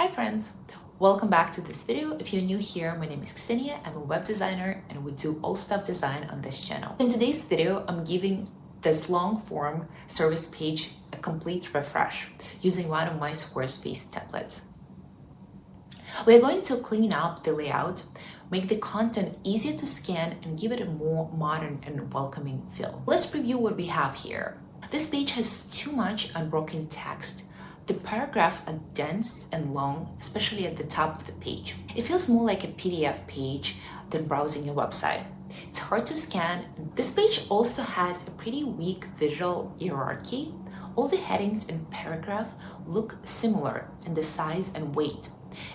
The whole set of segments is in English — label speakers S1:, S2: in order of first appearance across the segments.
S1: Hi friends, welcome back to this video. If you're new here, my name is Ksenia. I'm a web designer and we do all stuff design on this channel. In today's video, I'm giving this long form service page a complete refresh using one of my Squarespace templates. We're going to clean up the layout, make the content easier to scan and give it a more modern and welcoming feel. Let's preview what we have here. This page has too much unbroken text. The paragraphs are dense and long, especially at the top of the page. It feels more like a PDF page than browsing a website. It's hard to scan. This page also has a pretty weak visual hierarchy. All the headings and paragraphs look similar in the size and weight.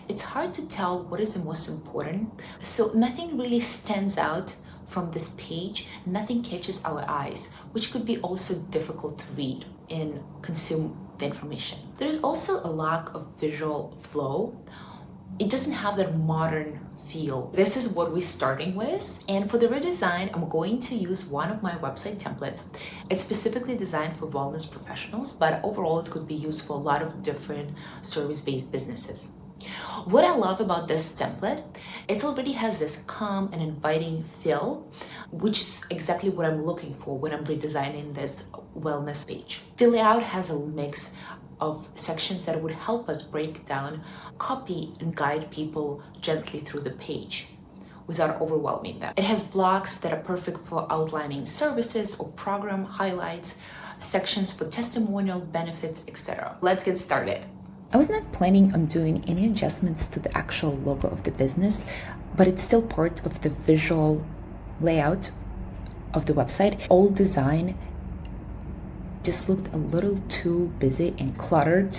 S1: It's hard to tell what is the most important, so nothing really stands out from this page. Nothing catches our eyes, which could be also difficult to read and consume the information. There's also a lack of visual flow. It doesn't have that modern feel. This is what we're starting with. And for the redesign, I'm going to use one of my website templates. It's specifically designed for wellness professionals, but overall it could be used for a lot of different service-based businesses. What I love about this template, it already has this calm and inviting feel, which is exactly what I'm looking for when I'm redesigning this wellness page. The layout has a mix of sections that would help us break down, copy, and guide people gently through the page without overwhelming them. It has blocks that are perfect for outlining services or program highlights, sections for testimonial benefits, etc. Let's get started. I was not planning on doing any adjustments to the actual logo of the business, but it's still part of the visual layout of the website. Old design just looked a little too busy and cluttered,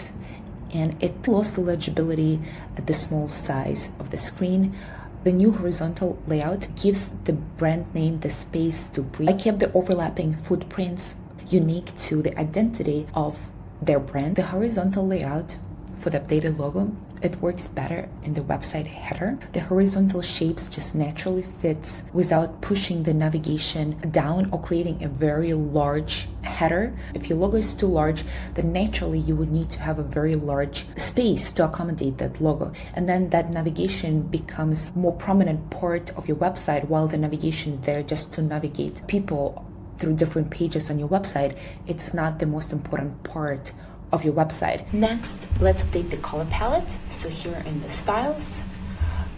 S1: and it lost the legibility at the small size of the screen. The new horizontal layout gives the brand name the space to breathe. I kept the overlapping footprints unique to the identity of their brand. The horizontal layout for the updated logo, it works better in the website header. The horizontal shapes just naturally fits without pushing the navigation down or creating a very large header. If your logo is too large, then naturally you would need to have a very large space to accommodate that logo. And then that navigation becomes more prominent part of your website, while the navigation is there just to navigate people through different pages on your website. It's not the most important part of your website. Next, let's update the color palette. So here in the styles,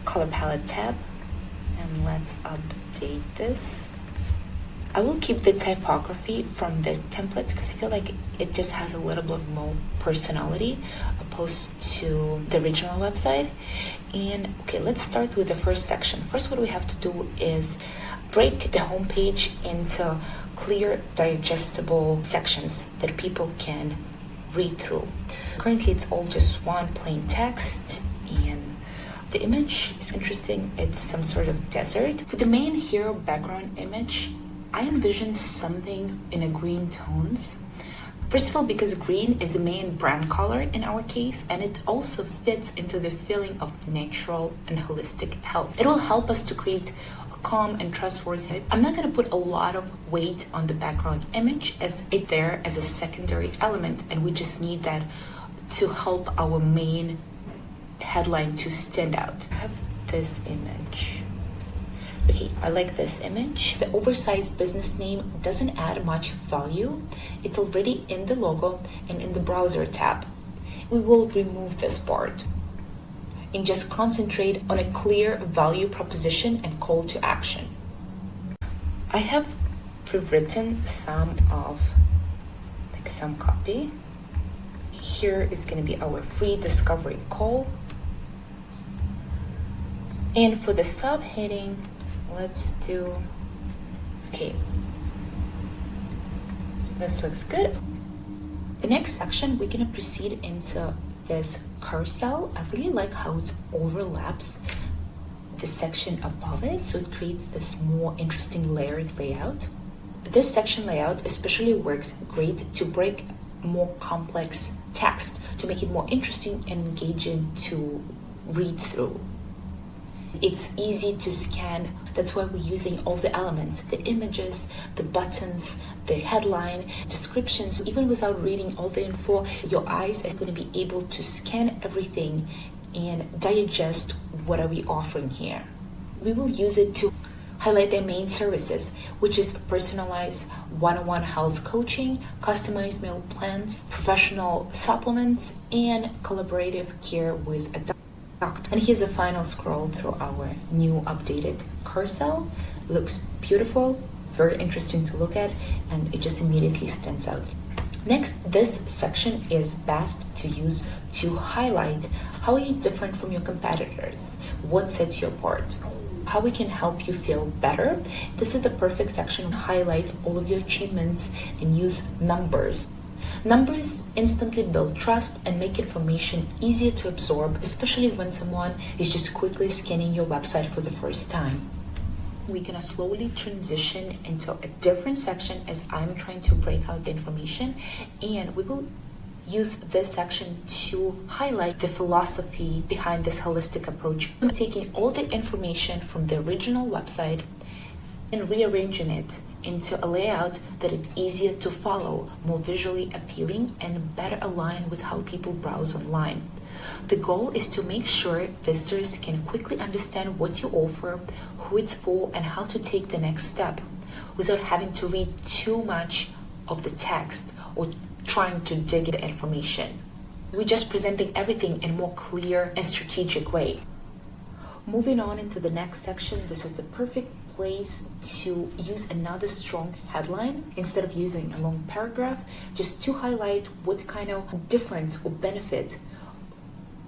S1: color palette tab, and let's update this. I will keep the typography from the template because I feel like it just has a little bit more personality opposed to the original website. And okay, let's start with the first section. First, what we have to do is break the homepage into clear, digestible sections that people can read through. Currently it's all just one plain text, and the image is interesting. It's some sort of desert. For the main hero background image, I envisioned something in a green tones. First of all, because green is the main brand color in our case, and it also fits into the feeling of natural and holistic health. It will help us to create calm and trustworthy. I'm not going to put a lot of weight on the background image, as it's there as a secondary element, and we just need that to help our main headline to stand out. I have this image. Okay, I like this image. The oversized business name doesn't add much value. It's already in the logo and in the browser tab. We will remove this part and just concentrate on a clear value proposition and call to action. I have pre-written some copy. Here is going to be our free discovery call. And for the subheading, let's do, okay, this looks good. The next section, we're going to proceed into this carousel. I really like how it overlaps the section above it, so it creates this more interesting layered layout. This section layout especially works great to break more complex text, to make it more interesting and engaging to read through. It's easy to scan. That's why we're using all the elements, the images, the buttons, the headline, descriptions. Even without reading all the info, your eyes are going to be able to scan everything and digest what are we offering here. We will use it to highlight their main services, which is personalized one-on-one health coaching, customized meal plans, professional supplements, and collaborative care with a doctor. And here's a final scroll through our new updated carousel. Looks beautiful, very interesting to look at, and it just immediately stands out. Next, this section is best to use to highlight how are you different from your competitors, what sets you apart, how we can help you feel better. This is the perfect section to highlight all of your achievements and use numbers. Numbers instantly build trust and make information easier to absorb, especially when someone is just quickly scanning your website for the first time. We're gonna slowly transition into a different section as I'm trying to break out the information, and we will use this section to highlight the philosophy behind this holistic approach. I'm taking all the information from the original website and rearranging it into a layout that is easier to follow, more visually appealing, and better aligned with how people browse online. The goal is to make sure visitors can quickly understand what you offer, who it's for, and how to take the next step without having to read too much of the text or trying to dig the information. We're just presenting everything in a more clear and strategic way. Moving on into the next section, this is the perfect place to use another strong headline instead of using a long paragraph, just to highlight what kind of difference or benefit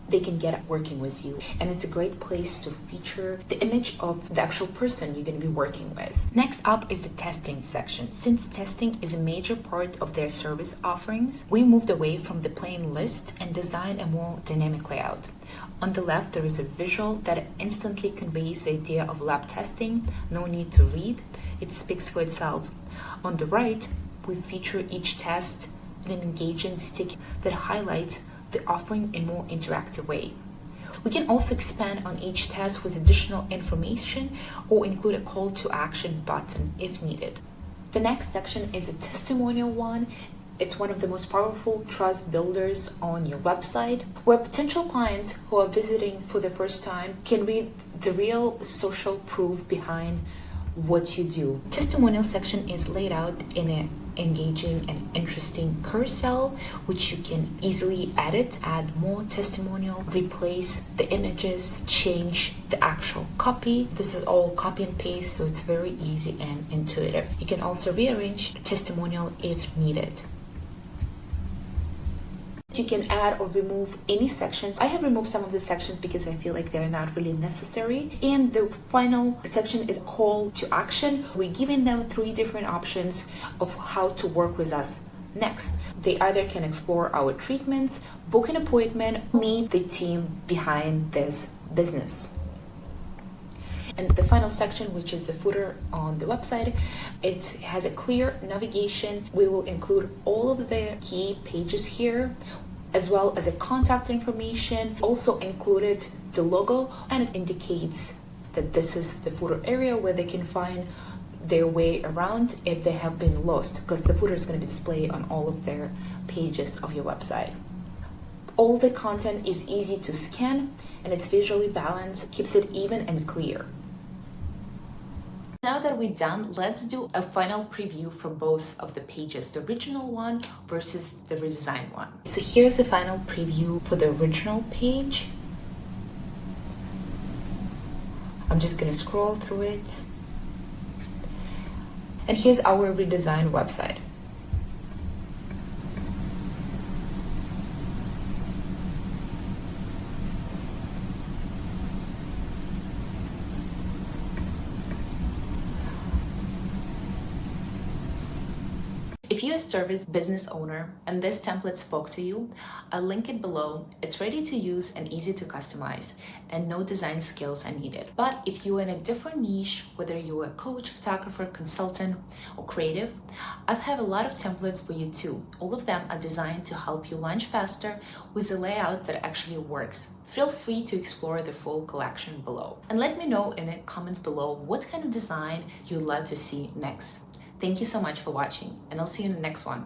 S1: they can get working with you. And it's a great place to feature the image of the actual person you're going to be working with. Next up is the testing section. Since testing is a major part of their service offerings, we moved away from the plain list and designed a more dynamic layout. On the left, there is a visual that instantly conveys the idea of lab testing. No need to read, it speaks for itself. On the right, we feature each test in an engaging stick that highlights the offering in a more interactive way. We can also expand on each test with additional information or include a call to action button if needed. The next section is a testimonial one. It's one of the most powerful trust builders on your website, where potential clients who are visiting for the first time can read the real social proof behind what you do. Testimonial section is laid out in an engaging and interesting carousel, which you can easily edit, add more testimonial, replace the images, change the actual copy. This is all copy and paste, so it's very easy and intuitive. You can also rearrange a testimonial if needed. You can add or remove any sections. I have removed some of the sections because I feel like they're not really necessary. And the final section is call to action. We're giving them 3 different options of how to work with us next. They either can explore our treatments, book an appointment, meet the team behind this business. And the final section, which is the footer on the website, it has a clear navigation. We will include all of the key pages here, as well as a contact information. Also included the logo, and it indicates that this is the footer area where they can find their way around if they have been lost, because the footer is going to be displayed on all of their pages of your website. All the content is easy to scan, and it's visually balanced, keeps it even and clear. Now that we're done, let's do a final preview from both of the pages, the original one versus the redesigned one. So here's the final preview for the original page. I'm just gonna scroll through it. And here's our redesigned website. If you're a service business owner and this template spoke to you, I'll link it below. It's ready to use and easy to customize, and no design skills are needed. But if you're in a different niche, whether you're a coach, photographer, consultant, or creative, I have a lot of templates for you too. All of them are designed to help you launch faster with a layout that actually works. Feel free to explore the full collection below. And let me know in the comments below what kind of design you'd like to see next. Thank you so much for watching, and I'll see you in the next one.